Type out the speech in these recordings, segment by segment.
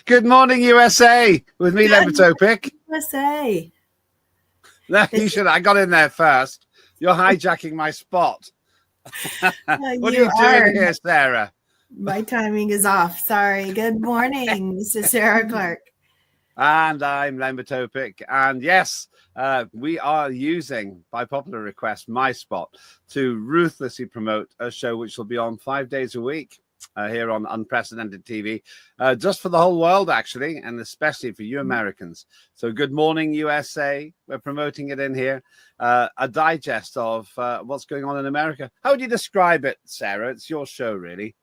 Good morning, USA, with me, Lembit Öpik. USA. No, you should. I got in there first. You're hijacking my spot. What are you doing here, Sarah? My timing is off. Sorry. Good morning. This is Sarah Clark. And I'm Lembit Öpik. And yes, we are using, by popular request, my spot to ruthlessly promote a show which will be on 5 days a week here on Unprecedented TV, just for the whole world, actually, and especially for you Americans. So good morning, USA. We're promoting it in here. A digest of what's going on in America. How would you describe it, Sarah? It's your show, really.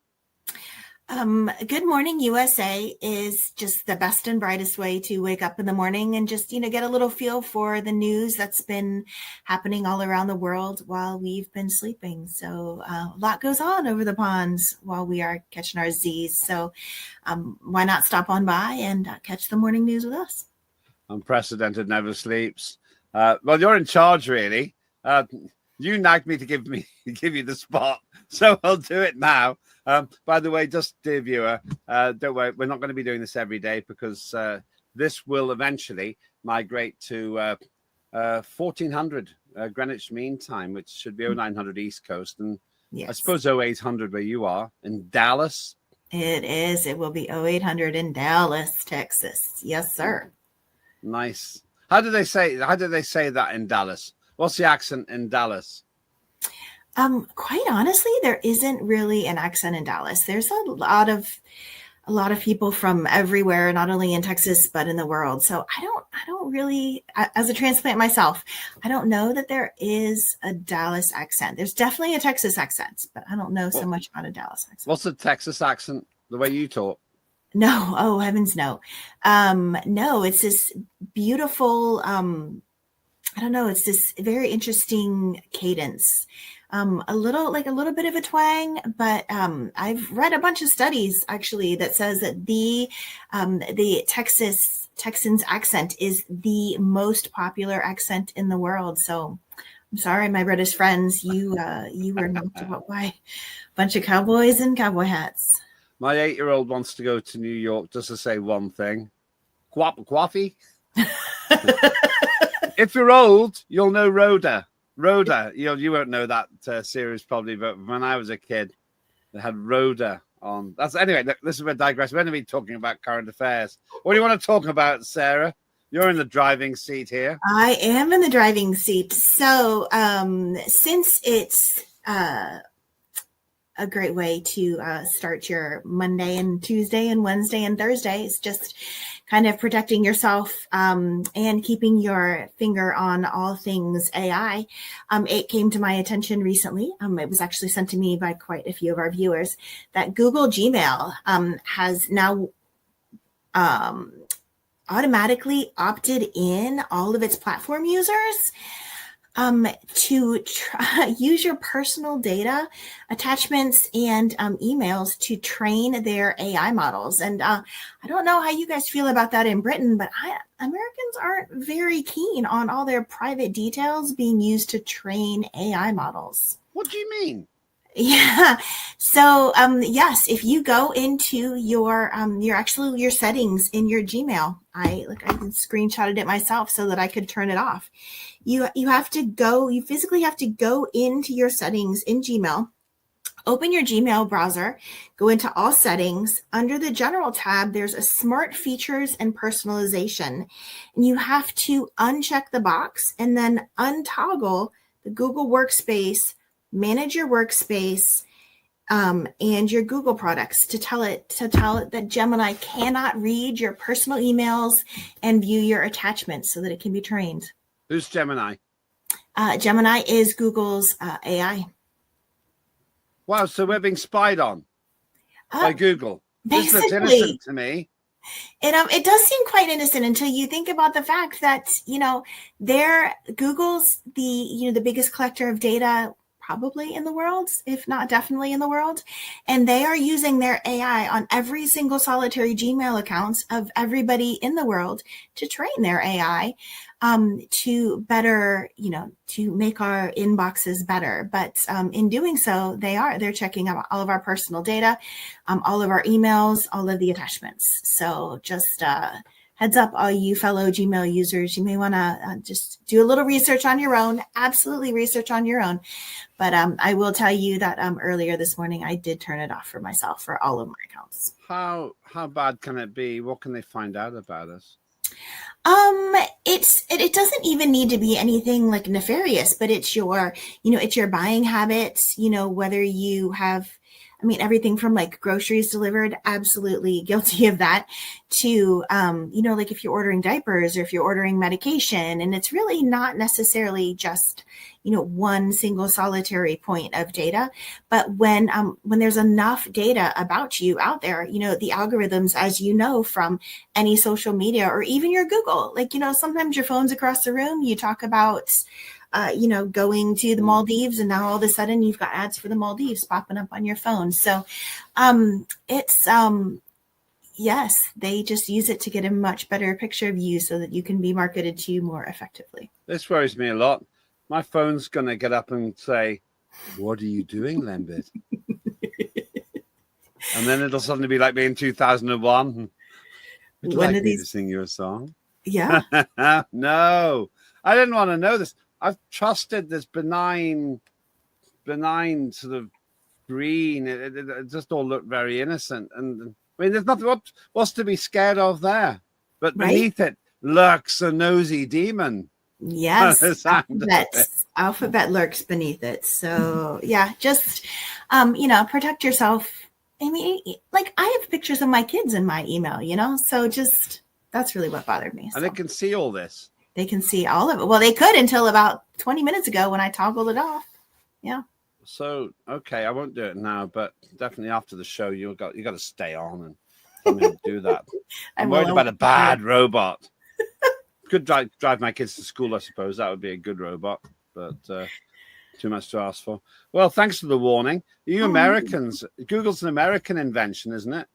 Good morning, USA is just the best and brightest way to wake up in the morning and just, get a little feel for the news that's been happening all around the world while we've been sleeping. So a lot goes on over the ponds while we are catching our Z's. So why not stop on by and catch the morning news with us? Unprecedented never sleeps. Well, you're in charge, really. You nagged me to give you the spot, so I'll do it now. By the way, just dear viewer, don't worry, we're not going to be doing this every day because this will eventually migrate to 1400 Greenwich Mean Time, which should be 0900 East Coast, and yes. I suppose 0800 where you are in Dallas. It is. It will be 0800 in Dallas, Texas. Yes, sir. Nice. How do they say that in Dallas? What's the accent in Dallas? Quite honestly, there isn't really an accent in Dallas. There's a lot of people from everywhere, not only in Texas but in the world. So I don't really, as a transplant myself, I don't know that there is a Dallas accent. There's definitely a Texas accent, but I don't know so much about a Dallas accent. What's the Texas accent? The way you talk? No, oh heavens, no. No, it's this beautiful. I don't know. It's this very interesting cadence. A little bit of a twang, but I've read a bunch of studies actually that says that the Texans accent is the most popular accent in the world. So I'm sorry, my British friends, you were knocked out by a bunch of cowboys in cowboy hats. My 8-year-old wants to go to New York just to say one thing: Quaffy. If you're old, you'll know Rhoda. Rhoda, you won't know that series probably, but when I was a kid, they had Rhoda on. Anyway. This is a digress. We're going to be talking about current affairs. What do you want to talk about, Sarah? You're in the driving seat here. I am in the driving seat. So, since it's a great way to start your Monday and Tuesday and Wednesday and Thursday, is just kind of protecting yourself and keeping your finger on all things AI. It came to my attention recently. It was actually sent to me by quite a few of our viewers that Google Gmail has now automatically opted in all of its platform users to use your personal data, attachments, and emails to train their AI models. And I don't know how you guys feel about that in Britain, but Americans aren't very keen on all their private details being used to train AI models. What do you mean? Yeah. So, yes, if you go into your settings in your Gmail, I screenshotted it myself so that I could turn it off. You physically have to go into your settings in Gmail, open your Gmail browser, go into all settings. Under the general tab, there's a smart features and personalization, and you have to uncheck the box and then untoggle the Google Workspace, manage your workspace, and your Google products to tell it that Gemini cannot read your personal emails and view your attachments so that it can be trained. Who's Gemini? Gemini is Google's AI. Wow, so we're being spied on by Google. Basically, this looks innocent to me. It does seem quite innocent until you think about the fact that Google's the biggest collector of data probably in the world, if not definitely in the world. And they are using their AI on every single solitary Gmail accounts of everybody in the world to train their AI to better, to make our inboxes better. But in doing so, they're checking out all of our personal data, all of our emails, all of the attachments. So just heads up, all you fellow Gmail users, you may want to just do a little research on your own. Absolutely research on your own. But I will tell you that earlier this morning, I did turn it off for myself for all of my accounts. How bad can it be? What can they find out about us? It doesn't even need to be anything like nefarious, but it's your buying habits, whether you have, everything from like groceries delivered, absolutely guilty of that, to, like if you're ordering diapers or if you're ordering medication, and it's really not necessarily just, one single solitary point of data. But when there's enough data about you out there, the algorithms, as you know, from any social media or even your Google, like, sometimes your phone's across the room, you talk about, going to the Maldives, and now all of a sudden you've got ads for the Maldives popping up on your phone. So yes, they just use it to get a much better picture of you so that you can be marketed to you more effectively. This worries me a lot. My phone's going to get up and say, "What are you doing, Lembit?" And then it'll suddenly be like me in 2001. Would you like me to sing you a song? Yeah. No, I didn't want to know this. I've trusted this benign sort of green. It just all looked very innocent. And there's nothing. What's to be scared of there? But beneath it lurks a nosy demon. Yes, alphabet lurks beneath it. So yeah, just protect yourself. Like I have pictures of my kids in my email, so just that's really what bothered me. And they can see all this. They can see all of it. Well, they could until about 20 minutes ago when I toggled it off. Yeah. So okay, I won't do it now, but definitely after the show, you got to stay on and tell me to do that. I'm worried about a bad robot. Could drive my kids to school, I suppose. That would be a good robot, but too much to ask for. Well, thanks for the warning. You Americans, Google's an American invention, isn't it?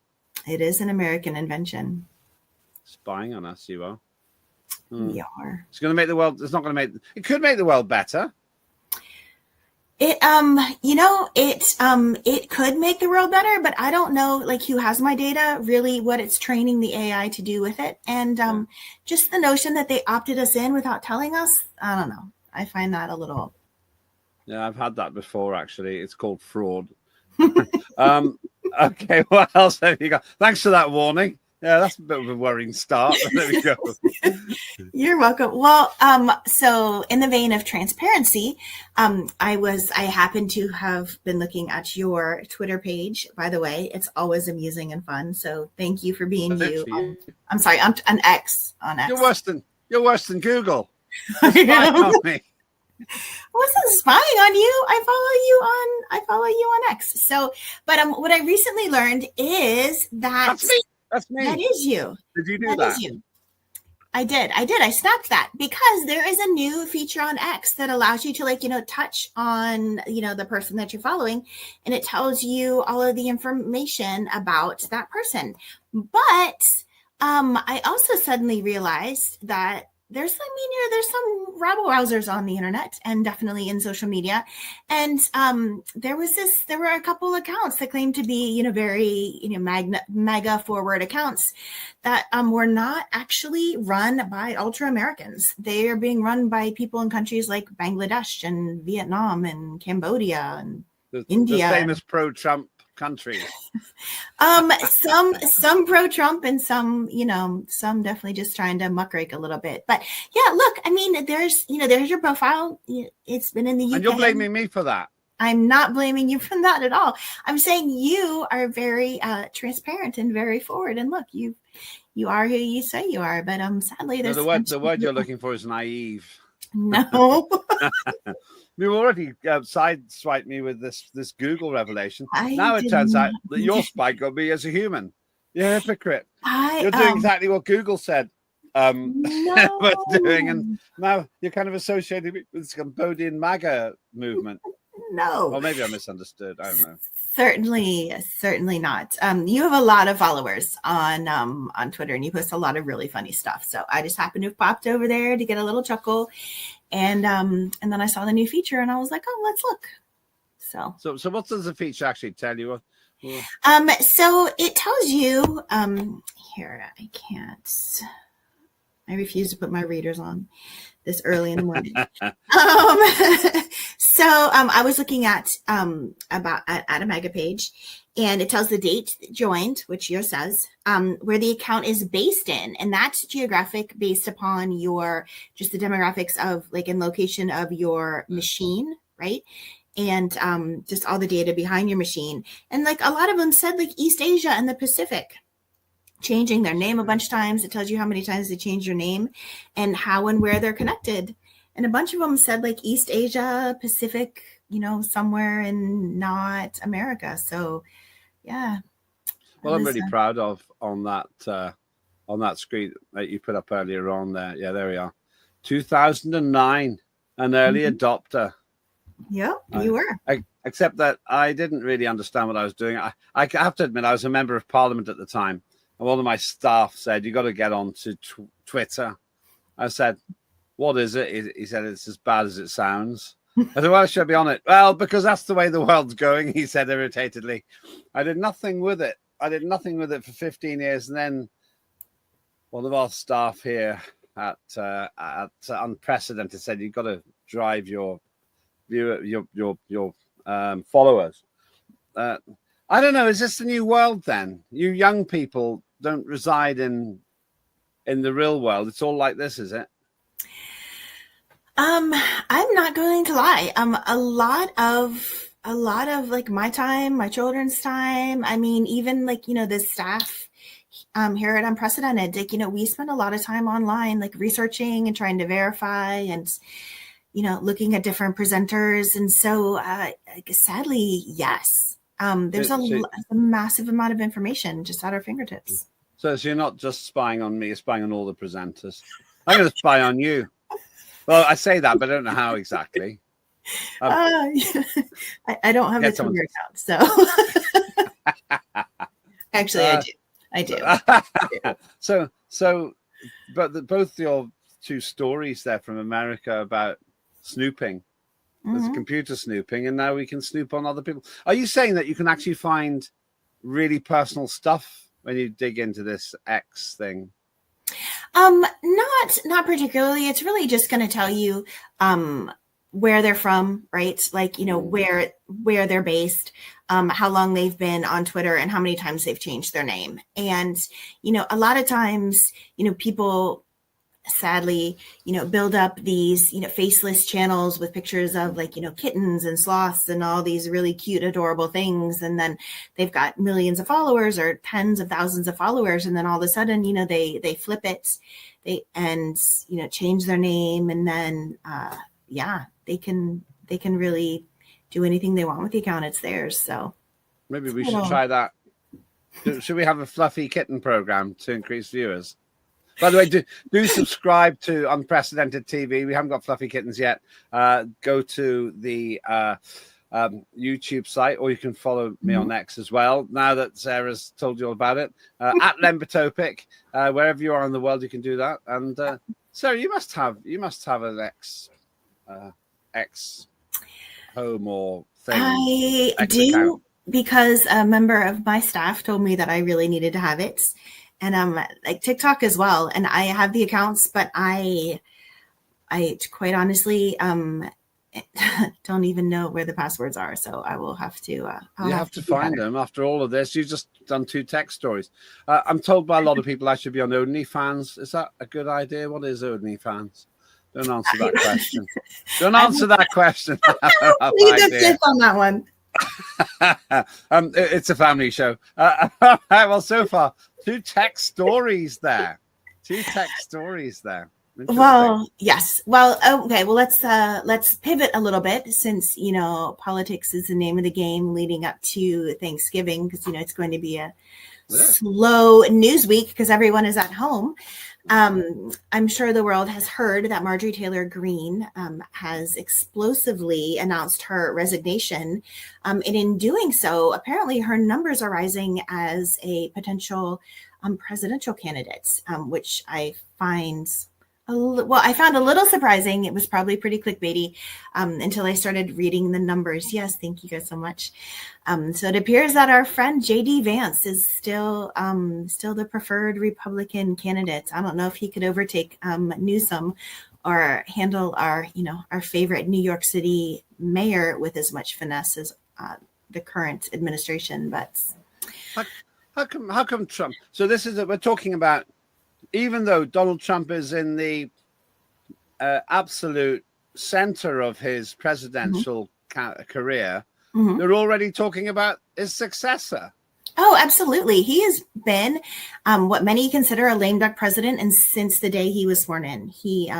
It is an American invention. Spying on us, you are. We are. It's going to make the world. It's not going to make. It could make the world better. It it could make the world better, but I don't know like who has my data, really what it's training the AI to do with it. And just the notion that they opted us in without telling us, I don't know. I find that a little. Yeah, I've had that before, actually. It's called fraud. Okay, what else have you got? Thanks for that warning. Yeah, that's a bit of a worrying start. There we go. You're welcome. Well, so in the vein of transparency, I happen to have been looking at your Twitter page. By the way, it's always amusing and fun. So thank you for being you. I'm sorry, I'm on X. You're worse than Google. I wasn't spying on you. I follow you on X. So, but what I recently learned is that That's me. That is you. Did you do that? Is you. I did. I snapped that because there is a new feature on X that allows you to touch on, the person that you're following, and it tells you all of the information about that person. But I also suddenly realized that there's some rabble rousers on the internet and definitely in social media. And there were a couple accounts that claimed to be, very, mega forward accounts that were not actually run by ultra Americans. They are being run by people in countries like Bangladesh and Vietnam and Cambodia and India. The famous pro-Trump countries. Some pro-Trump and some definitely just trying to muckrake a little bit. But yeah, look, there's your profile. It's been in the UK. And you're blaming me for that. I'm not blaming you for that at all. I'm saying you are very transparent and very forward. And look, you are who you say you are. But sadly, there's the word you're looking for is naive. No. You already sideswiped me with this Google revelation. Now it turns out that your spy got me as a human. You're a hypocrite. You're doing exactly what Google said was doing, and now you're kind of associated with this Cambodian MAGA movement. no. Or maybe I misunderstood. I don't know. Certainly not. You have a lot of followers on Twitter, and you post a lot of really funny stuff. So I just happened to have popped over there to get a little chuckle, and then I saw the new feature, and I was like, oh, let's look. So what does the feature actually tell you? So it tells you here. I refuse to put my readers on this early in the morning. So I was looking at a mega page, and it tells the date joined, which yours says, where the account is based in, and that's geographic based upon just the demographics of like in location of your machine, right? And just all the data behind your machine. And like a lot of them said like East Asia and the Pacific, changing their name a bunch of times. It tells you how many times they changed your name and how and where they're connected. And a bunch of them said like East Asia, Pacific, somewhere in not America. So yeah. Well, I'm really proud of on that screen that you put up earlier on there. Yeah, there we are. 2009, an early adopter. Yep, you were. Except that I didn't really understand what I was doing. I have to admit, I was a member of parliament at the time. And one of my staff said, you got to get on to Twitter. I said, what is it? He said, it's as bad as it sounds. I said, well, should I be on it? Well, because that's the way the world's going, he said irritatedly. I did nothing with it. For 15 years. And then one of our staff here at Unprecedented said, you've got to drive your followers. I don't know. Is this the new world then? You young people don't reside in the real world. It's all like this, is it? I'm not going to lie. A lot of like my time, my children's time. I mean, even like, the staff here at Unprecedented, like, we spend a lot of time online, like researching and trying to verify and, looking at different presenters. And so sadly, yes. There's a massive amount of information just at our fingertips. So you're not just spying on me, you're spying on all the presenters. I'm going to spy on you. Well, I say that, but I don't know how exactly. I don't have the Twitter account, so actually, I do. So, but both your two stories there from America about snooping. There's computer snooping, and now we can snoop on other people. Are you saying that you can actually find really personal stuff when you dig into this X thing? Not particularly. It's really just going to tell you where they're from, right? Like, where they're based, how long they've been on Twitter, and how many times they've changed their name. And, a lot of times, people sadly, build up these, faceless channels with pictures of like, kittens and sloths and all these really cute, adorable things. And then they've got millions of followers or tens of thousands of followers. And then all of a sudden, they flip it, change their name. And then, they can really do anything they want with the account. It's theirs. So maybe we should try that. Should we have a fluffy kitten program to increase viewers? By the way, do subscribe to Unprecedented TV. We haven't got fluffy kittens yet. Go to the YouTube site, or you can follow me on X as well. Now that Sarah's told you all about it, at Lembit Öpik, wherever you are in the world, you can do that. And Sarah, you must have an X home or thing. I do account. Because a member of my staff told me that I really needed to have it. And like TikTok as well. And I have the accounts, but I quite honestly don't even know where the passwords are. So I will have to. You have to find them after all of this. You've just done 2 tech stories. I'm told by a lot of people I should be on OnlyFans. Is that a good idea? What is OnlyFans? Don't answer that question. Don't answer that question. Leave the fifth on that one. It's a family show. Well, so far, 2 tech stories there. Well, yes. Well, okay. Well, let's pivot a little bit, since politics is the name of the game leading up to Thanksgiving, because it's going to be a slow news week because everyone is at home. I'm sure the world has heard that Marjorie Taylor Greene has explosively announced her resignation. And in doing so, apparently her numbers are rising as a potential presidential candidate, which I find I found a little surprising. It was probably pretty clickbaity until I started reading the numbers. Yes, thank you guys so much. So it appears that our friend J.D. Vance is still the preferred Republican candidate. I don't know if he could overtake Newsom or handle our favorite New York City mayor with as much finesse as the current administration. But how come Trump? So this is we're talking about. Even though Donald Trump is in the absolute center of his presidential career, they're already talking about his successor. Oh, absolutely. He has been what many consider a lame duck president, and since the day he was sworn in, he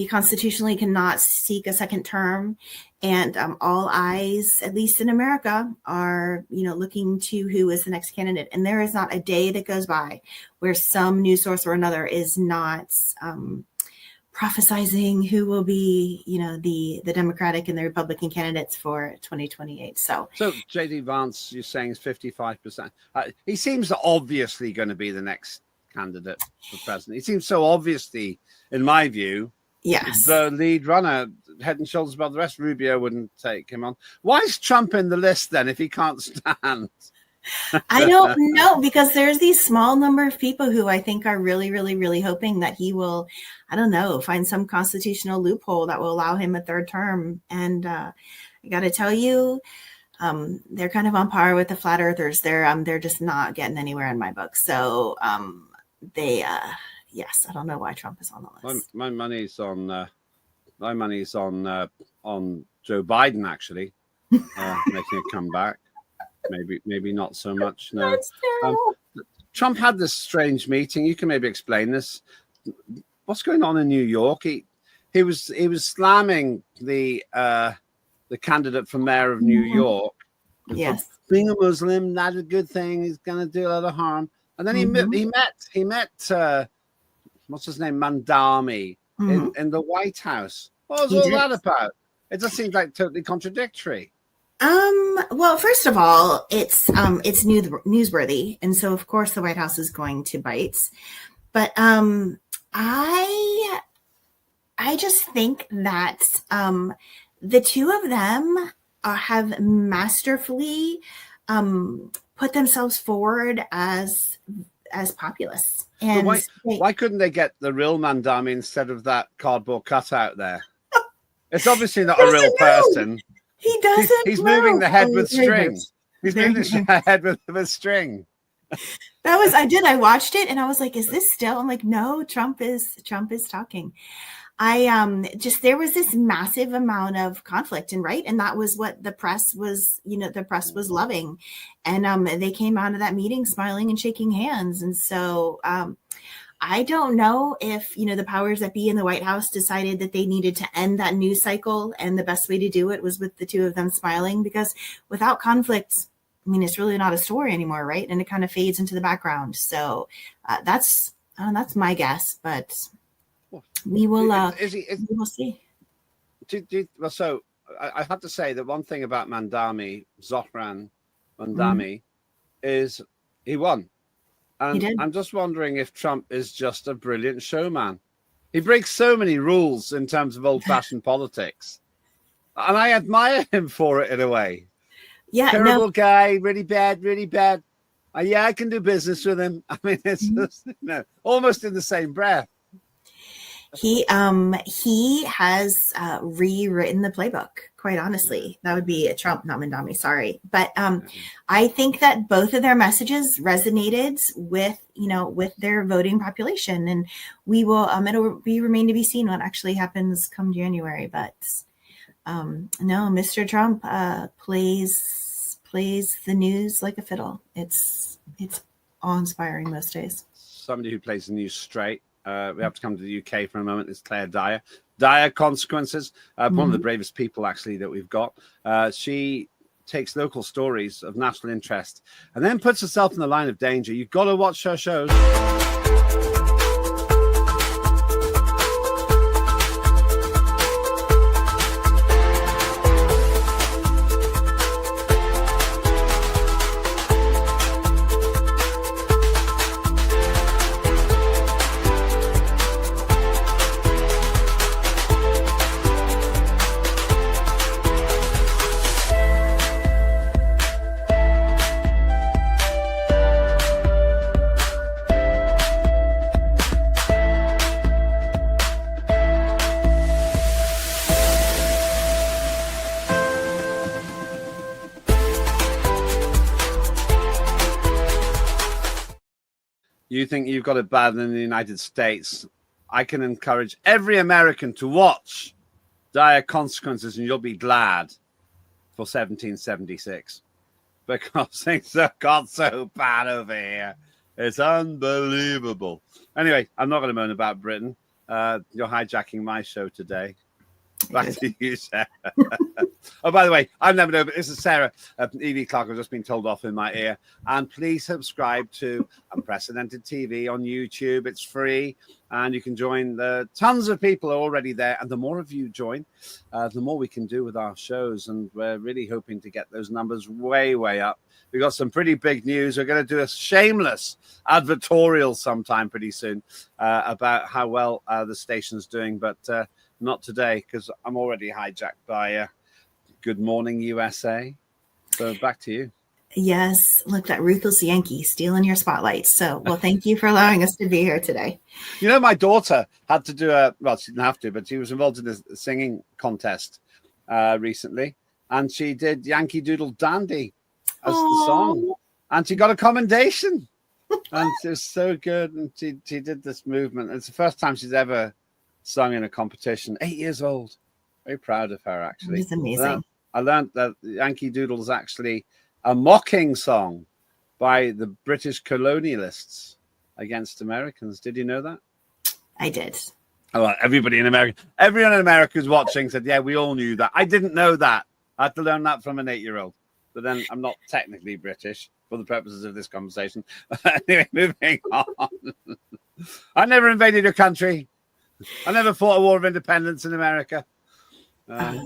constitutionally cannot seek a second term, and all eyes, at least in America, are looking to who is the next candidate. And there is not a day that goes by where some news source or another is not prophesizing who will be, the Democratic and the Republican candidates for 2028. So J.D. Vance, you're saying is 55%. He seems obviously going to be the next candidate for president. He seems so obviously, in my view, the lead runner, head and shoulders above the rest. Rubio wouldn't take him on. Why is Trump in the list then if he can't stand? I don't know, because there's these small number of people who I think are really, really, really hoping that he will, I don't know, find some constitutional loophole that will allow him a third term. And I got to tell you, they're kind of on par with the flat earthers. They're just not getting anywhere in my book. So yes, I don't know why Trump is on the list. My money's on Joe Biden actually making a comeback. Maybe not so much. No. Trump had this strange meeting. You can maybe explain this. What's going on in New York? He was slamming the candidate for mayor of New York. Yes, being a Muslim, not a good thing. He's going to do a lot of harm. And then he met what's his name, Mandami in the White House. What was all that about? It just seems like totally contradictory. Well, first of all, it's newsworthy, and so of course the White House is going to bite. But I just think that the two of them have masterfully put themselves forward as populists. And why couldn't they get the real Mandami instead of that cardboard cutout there? It's obviously not a real person. He doesn't. He's moving the head with string. He's moving the head with string. I watched it and I was like, is this still? I'm like, no, Trump is talking. There was this massive amount of conflict and that was what the press was loving. And they came out of that meeting smiling and shaking hands. And so I don't know if, the powers that be in the White House decided that they needed to end that news cycle. And the best way to do it was with the two of them smiling, because without conflict, it's really not a story anymore, right? And it kind of fades into the background. So that's my guess, but we will we will see. So I have to say that one thing about Zohran Mandami, is he won. And I'm just wondering if Trump is just a brilliant showman. He breaks so many rules in terms of old-fashioned politics. And I admire him for it in a way. Yeah, Terrible guy, really bad, really bad. I can do business with him. It's just, almost in the same breath. He has rewritten the playbook, quite honestly. That would be Trump, not Mandami, sorry. But I think that both of their messages resonated with their voting population, and we will it'll remain to be seen what actually happens come January. But no, Mr. Trump plays the news like a fiddle. It's awe-inspiring most days. Somebody who plays the news straight. We have to come to the UK for a moment. It's Claire Dyer. Dire Consequences. One of the bravest people, actually, that we've got. She takes local stories of national interest and then puts herself in the line of danger. You've got to watch her shows. you think you've got it bad in the United States, I can encourage every American to watch Dire Consequences, and you'll be glad for 1776, because things have got so bad over here. It's unbelievable. Anyway, I'm not going to moan about Britain. You're hijacking my show today. Back to you, Sarah. Oh, by the way, I'm never over. This is Sarah. Evie Clark has just been told off in my ear. And please subscribe to Unprecedented TV on YouTube. It's free, and you can join. The tons of people are already there, and the more of you join, the more we can do with our shows. And we're really hoping to get those numbers way, way up. We've got some pretty big news. We're going to do a shameless advertorial sometime pretty soon about how well the station's doing, but not today, because I'm already hijacked by Good Morning USA. So back to you. Yes, look, that ruthless Yankee stealing your spotlight. So, well, thank you for allowing us to be here today. You know, my daughter had to do she didn't have to, but she was involved in a singing contest recently, and she did Yankee Doodle Dandy as the song, and she got a commendation, and it was so good. And she did this movement. It's the first time she's ever sung in a competition. 8 years old. Very proud of her, actually. It's amazing. I learned that Yankee Doodle is actually a mocking song by the British colonialists against Americans. Did you know that? I did. Oh, well, everyone in America who's watching said, yeah, we all knew that. I didn't know that. I had to learn that from an 8-year-old. But then I'm not technically British for the purposes of this conversation. Anyway, moving on. I never invaded your country. I never fought a war of independence in America.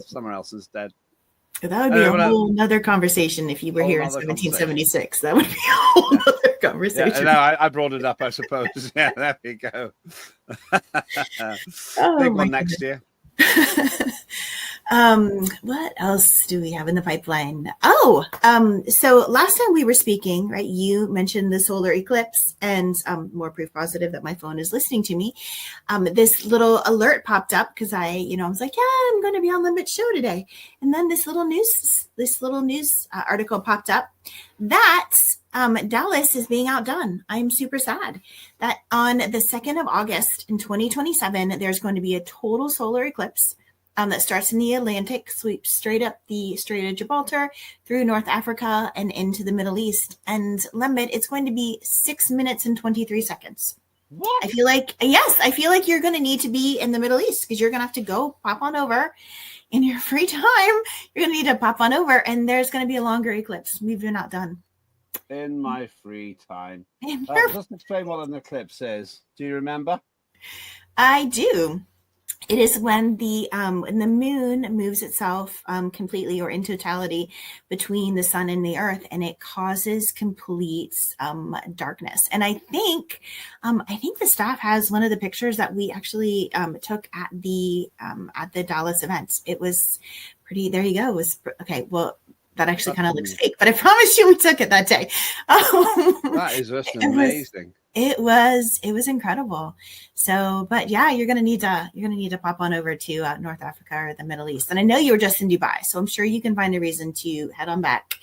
Somewhere else instead. That would be a whole other conversation if you were here in 1776. That would be a whole other conversation. Yeah, I brought it up, I suppose. Yeah, there we go. Big one next year. What else do we have in the pipeline? So last time we were speaking, right, you mentioned the solar eclipse, and more proof positive that my phone is listening to me. This little alert popped up because I was like, yeah, I'm going to be on Lembit show today. And then this little news article popped up that Dallas is being outdone. I'm super sad that on the 2nd of August in 2027, there's going to be a total solar eclipse that starts in the Atlantic, sweeps straight up the Strait of Gibraltar through North Africa and into the Middle East. And Lembit, it's going to be 6 minutes and 23 seconds. What? I feel like you're going to need to be in the Middle East, because you're going to have to go pop on over in your free time. You're going to need to pop on over, and there's going to be a longer eclipse. We've been outdone. In my free time. Just explain what an eclipse is. Do you remember? I do. It is when the moon moves itself completely or in totality between the sun and the earth, and it causes complete darkness. And I think the staff has one of the pictures that we actually took at the Dallas event. It was pretty. There you go. It was okay. Well, that actually kind of looks fake, but I promise you we took it that day. That is just amazing. It was incredible. So, but yeah, you're gonna need to pop on over to North Africa or the Middle East. And I know you were just in Dubai, so I'm sure you can find a reason to head on back.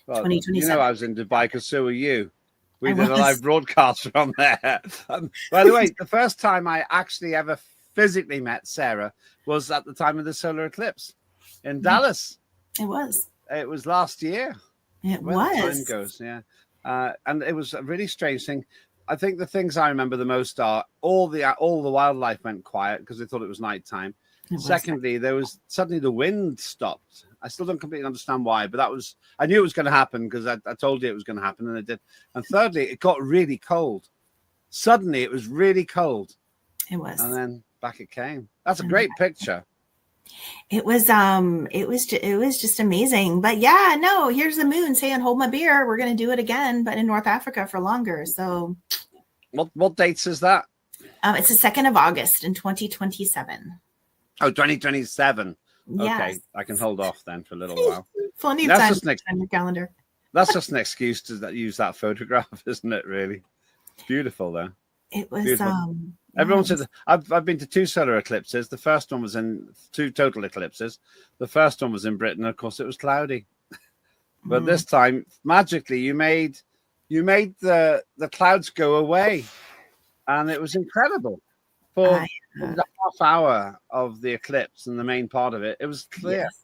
Well, 2027. I was in Dubai because so were you. We did a live broadcast from there. By the way, the first time I actually ever physically met Sarah was at the time of the solar eclipse in Dallas. It was last year. It Where was. the time goes, yeah. And it was a really strange thing. I think the things I remember the most are all the wildlife went quiet because they thought it was nighttime. Secondly, there was suddenly the wind stopped. I still don't completely understand why, but I knew it was going to happen because I told you it was going to happen, and it did. And thirdly, it got really cold. Suddenly, it was really cold. It was. And then back it came. That's a great picture. It was just amazing. But yeah, no, here's the moon saying, hold my beer. We're going to do it again, but in North Africa for longer. So what dates is that? It's the 2nd of August in 2027. Oh, 2027. Yes. Okay, I can hold off then for a little while. Plenty of time on your calendar. That's just an excuse to use that photograph, isn't it, really? It's beautiful, though. It was beautiful. Everyone says I've been to 2 solar eclipses. The first one was in 2 total eclipses. The first one was in Britain. Of course, it was cloudy. But this time, magically, you made you made the clouds go away, and it was incredible. For the half hour of the eclipse and the main part of it, it was clear. Yes.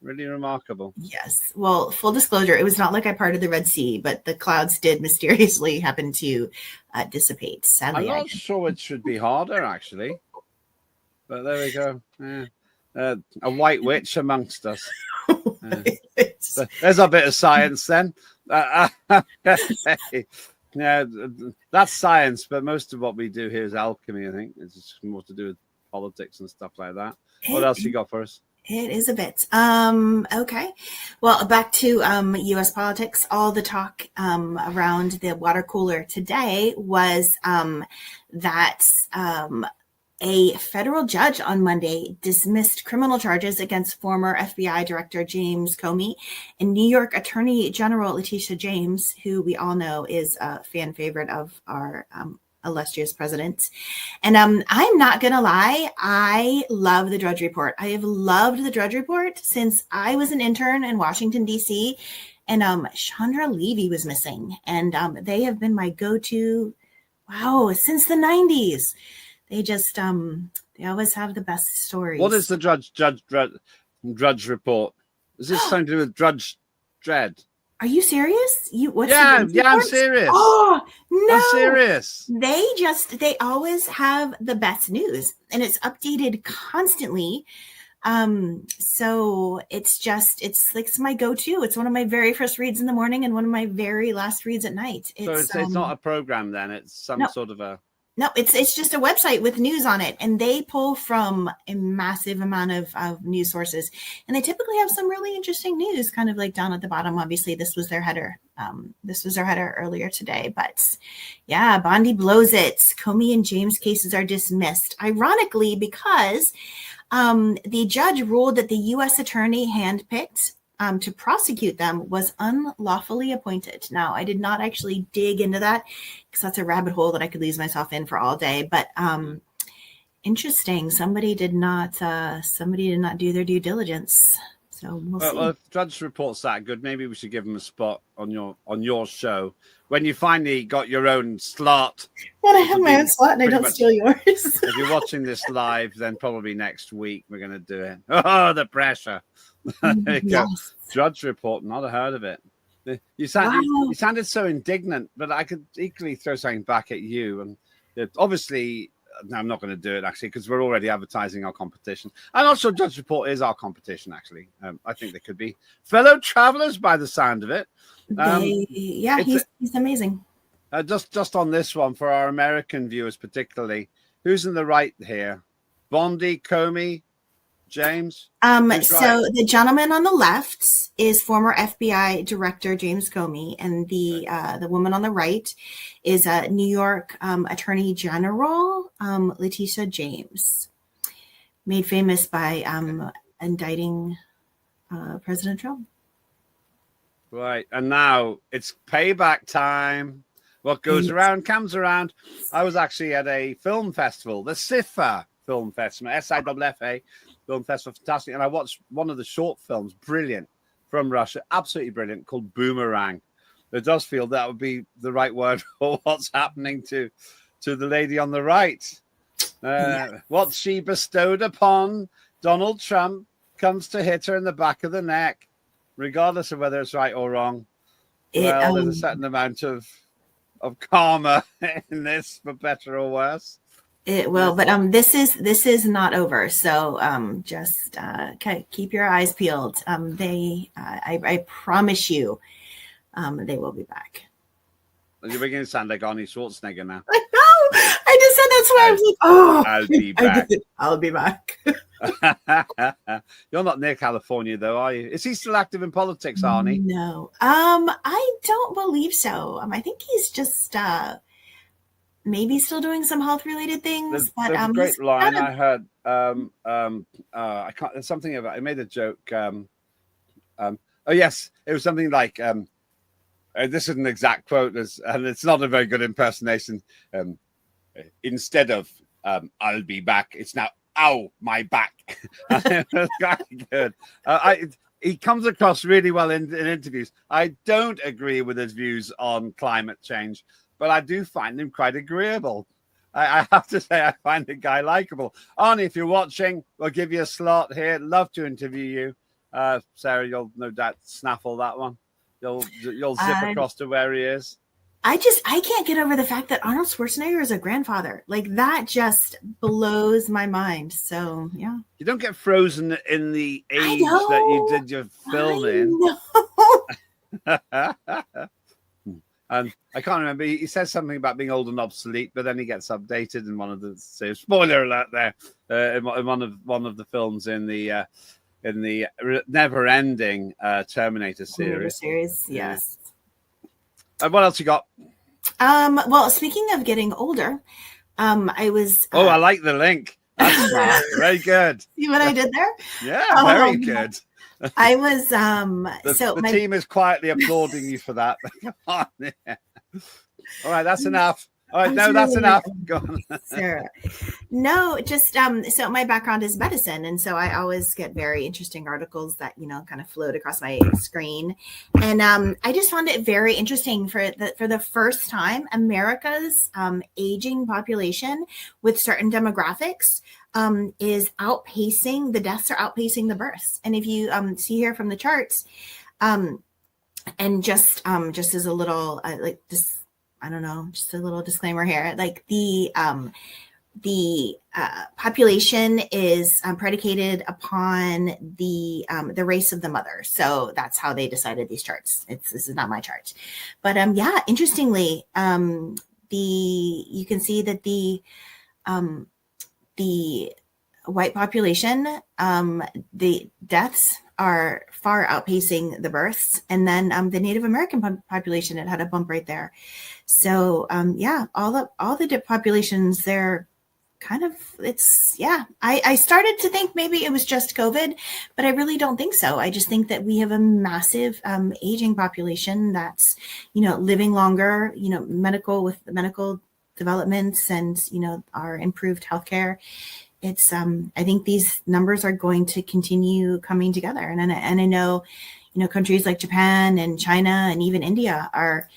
Really remarkable. Yes. Well, full disclosure, it was not like I parted the Red Sea, but the clouds did mysteriously happen to dissipate. Sadly, I'm not sure it should be harder, actually. But there we go. Yeah. A white witch amongst us. There's a bit of science then. Yeah, that's science, but most of what we do here is alchemy, I think. It's just more to do with politics and stuff like that. What else you got for us? It is a bit. Okay. Well, back to U.S. politics. All the talk around the water cooler today was that a federal judge on Monday dismissed criminal charges against former FBI Director James Comey and New York Attorney General Letitia James, who we all know is a fan favorite of our illustrious president. And I'm not going to lie, I love the Drudge Report. I have loved the Drudge Report since I was an intern in Washington, D.C., and Chandra Levy was missing. And they have been my go-to, since the 90s. They just, they always have the best stories. What is the Drudge Report? Is this something to do with Drudge Dread? Are you serious? I'm serious. Oh, no. I'm serious. They always have the best news, and it's updated constantly. So it's my go-to. It's one of my very first reads in the morning and one of my very last reads at night. It's not a program then. It's some sort of a... No, it's just a website with news on it, and they pull from a massive amount of news sources, and they typically have some really interesting news kind of like down at the bottom. Obviously, this was their header. This was their header earlier today, but yeah, Bondi blows it. Comey and James cases are dismissed, ironically, because the judge ruled that the U.S. attorney handpicked to prosecute them was unlawfully appointed. Now, I did not actually dig into that because that's a rabbit hole that I could lose myself in for all day. But interesting. Somebody did not do their due diligence. So we'll see. Well, if Drudge Report's that good, maybe we should give them a spot on your show when you finally got your own slot. When I have my own slot and I don't steal yours. If you're watching this live, then probably next week we're going to do it. Oh, the pressure. There you go. Drudge Report, not heard of it. You sounded so indignant, but I could equally throw something back at you. And obviously, no, I'm not going to do it actually because we're already advertising our competition. I'm not sure Drudge Report is our competition actually. I think they could be fellow travelers by the sound of it. He's amazing. Just on this one for our American viewers particularly, who's in the right here? Bondi, Comey, James? The gentleman on the left is former FBI Director James Comey, and the woman on the right is New York Attorney General Letitia James, made famous by indicting President Trump. Right, and now it's payback time. What goes around comes around. I was actually at a film festival, the SIFA Film Festival, SIFFA Film Festival, fantastic. And I watched one of the short films, brilliant, from Russia, absolutely brilliant, called Boomerang. It does feel that would be the right word for what's happening to the lady on the right. What she bestowed upon Donald Trump comes to hit her in the back of the neck, regardless of whether it's right or wrong. There's a certain amount of karma in this, for better or worse. It will, but this is not over. So just keep your eyes peeled. I promise you, they will be back. You're beginning to sound like Arnie Schwarzenegger now. I know. I just said that's why I was like, oh, I'll be back. I'll be back. You're not near California, though, are you? Is he still active in politics, Arnie? No, I don't believe so. I think he's just maybe still doing some health-related things. There's a great line I heard. I can't. There's something about. I made a joke. Oh yes, it was something like. This is an exact quote, and it's not a very good impersonation. Instead of "I'll be back," it's now "Ow, my back." It was quite good. he comes across really well in interviews. I don't agree with his views on climate change, but I do find him quite agreeable. I have to say, I find the guy likable. Arnie, if you're watching, we'll give you a slot here. Love to interview you. Sarah, you'll no doubt snaffle that one. You'll zip across to where he is. I can't get over the fact that Arnold Schwarzenegger is a grandfather. Like, that just blows my mind. So, yeah. You don't get frozen in the age that you did your film in. And I can't remember. He says something about being old and obsolete, but then he gets updated in one of the spoiler alert there in one of the films in the never-ending Terminator series. Yes. What else you got? Well, speaking of getting older, I was. I like the link. That's smart. Very good. See what I did there? Yeah, very good. I was the team is quietly applauding you for that. Come on. Yeah. All right, that's enough. All right, that's enough. Go on. Sarah. No, just so my background is medicine, and so I always get very interesting articles that kind of float across my screen, and I just found it very interesting for the first time, America's aging population with certain demographics is outpacing, the deaths are outpacing the births. And if you see here from the charts, and just as a little just a little disclaimer here, like the population is predicated upon the race of the mother. So that's how they decided these charts. This is not my chart, but interestingly, you can see that the white population, the deaths are far outpacing the births. And then the Native American population, it had a bump right there. So all the populations, they're kind of, I started to think maybe it was just COVID, but I really don't think so. I just think that we have a massive aging population that's, living longer, with medical developments and, our improved healthcare. It's, I think these numbers are going to continue coming together. And I know, countries like Japan and China and even India are,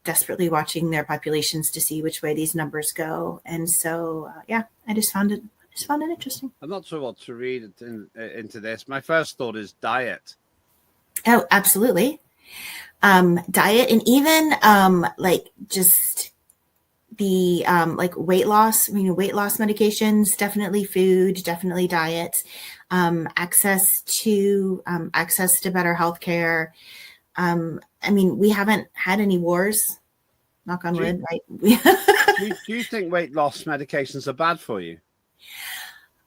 desperately watching their populations to see which way these numbers go. And so, I just found it interesting. I'm not sure what to read into this. My first thought is diet. Oh, absolutely. Diet, and even just the weight loss, weight loss medications, definitely food, definitely diet, access to better healthcare. We haven't had any wars, knock on wood, right? Do you think weight loss medications are bad for you?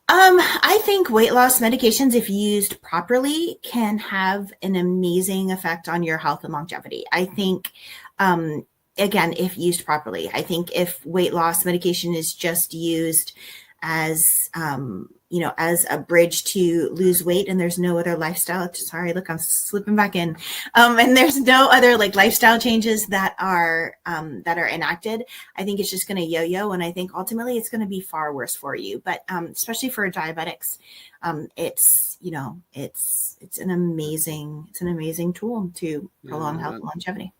I think weight loss medications, if used properly, can have an amazing effect on your health and longevity. I think, again, if used properly, I think if weight loss medication is just used as, as a bridge to lose weight, and there's no other lifestyle, sorry, look, I'm slipping back in, and there's no other lifestyle changes that are enacted, I think it's just going to yo-yo. And I think ultimately it's going to be far worse for you. But, especially for diabetics, it's an amazing tool to prolong health and longevity.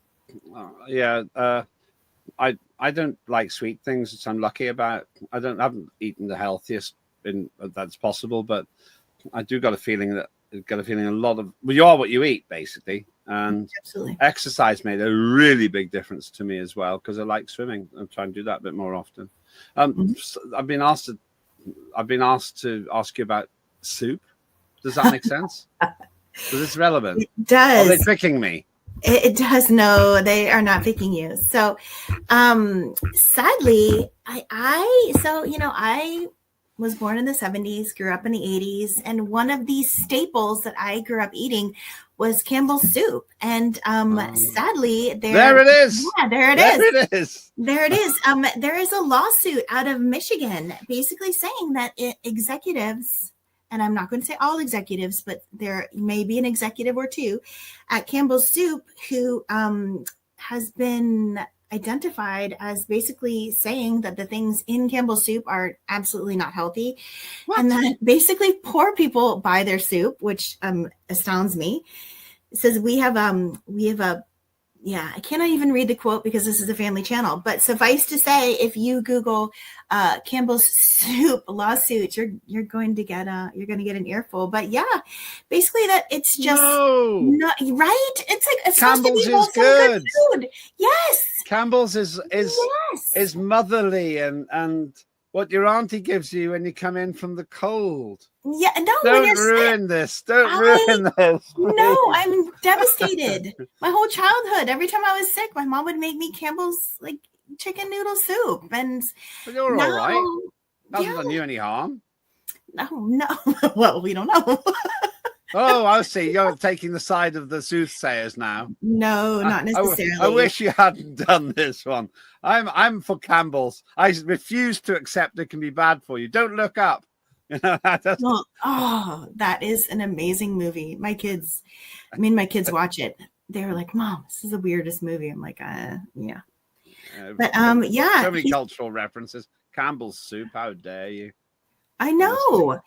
I don't like sweet things, which I'm lucky about. I haven't eaten the healthiest that's possible, but I do got a feeling a lot of, you are what you eat, basically. And absolutely, exercise made a really big difference to me as well, because I like swimming. I'm trying to do that a bit more often. I've been asked to ask you about soup. Does that make sense? Is this relevant? It does. Are they picking me? It does. No, they are not picking you. So, sadly, I was born in the 70s, grew up in the 80s, and one of these staples that I grew up eating was Campbell's soup. And sadly, there it is. Yeah, there it is. There it is. There is a lawsuit out of Michigan basically saying that executives, and I'm not going to say all executives, but there may be an executive or two at Campbell's Soup who has been identified as basically saying that the things in Campbell's soup are absolutely not healthy. What? And that basically poor people buy their soup, which astounds me. It says we have a I cannot even read the quote because this is a family channel, but suffice to say, if you Google Campbell's soup lawsuits, you're going to get an earful. But yeah, basically that it's just not right. It's like it's Campbell's supposed to be is good food. Yes, Campbell's is motherly and what your auntie gives you when you come in from the cold. Yeah, no, Don't ruin this. Don't ruin this. No, I'm devastated. My whole childhood, every time I was sick, my mom would make me Campbell's like chicken noodle soup, and but you're all right. Hasn't done you any harm. No. Well, we don't know. Oh, I see. You're taking the side of the soothsayers now. No, not necessarily. I wish you hadn't done this one. I'm for Campbell's. I refuse to accept it can be bad for you. Don't look up. You know, that is an amazing movie. My kids watch it. They were like, "Mom, this is the weirdest movie." I'm like, yeah. But so many cultural references. Campbell's soup. How dare you? I know.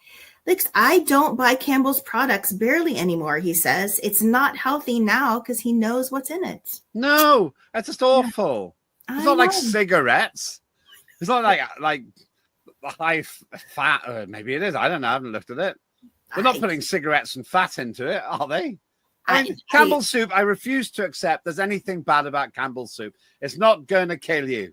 Like, I don't buy Campbell's products barely anymore, he says. It's not healthy now because he knows what's in it. No, that's just awful. It's not like cigarettes. It's not like high fat. Maybe it is. I don't know. I haven't looked at it. They're not putting cigarettes and fat into it, are they? Campbell's soup, I refuse to accept there's anything bad about Campbell's soup. It's not going to kill you.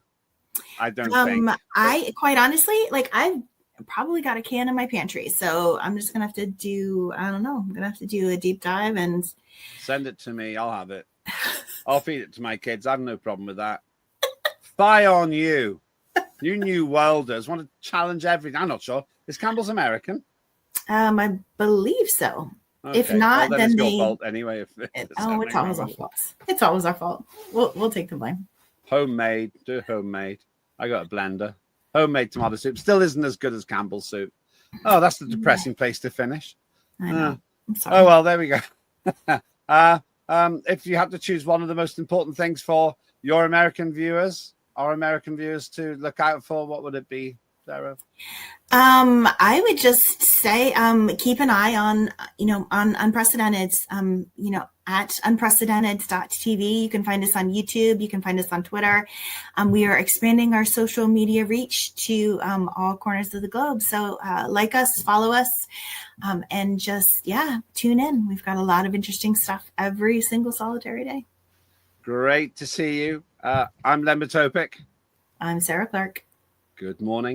I don't think. I quite honestly, I've probably got a can in my pantry, so I'm just gonna have to do I'm gonna have to do a deep dive and send it to me. I'll have it. I'll feed it to my kids. I have no problem with that. Spy on you new worlders want to challenge everything. I'm not sure. Is Campbell's American? I believe so. Okay. If not, then it's your fault anyway. It's always our fault. It's always our fault. We'll take the blame. Homemade. Do homemade. I got a blender. Homemade tomato soup still isn't as good as Campbell's soup. Oh, that's the depressing place to finish. I know. I'm sorry. Oh, well, there we go. If you had to choose one of the most important things for your American viewers, our American viewers to look out for, what would it be, Sarah? I would just say keep an eye on Unprecedented, at unprecedented.tv. You can find us on YouTube. You can find us on Twitter. We are expanding our social media reach to all corners of the globe. So like us, follow us, and just, tune in. We've got a lot of interesting stuff every single solitary day. Great to see you. I'm Lembit. I'm Sarah Clark. Good morning.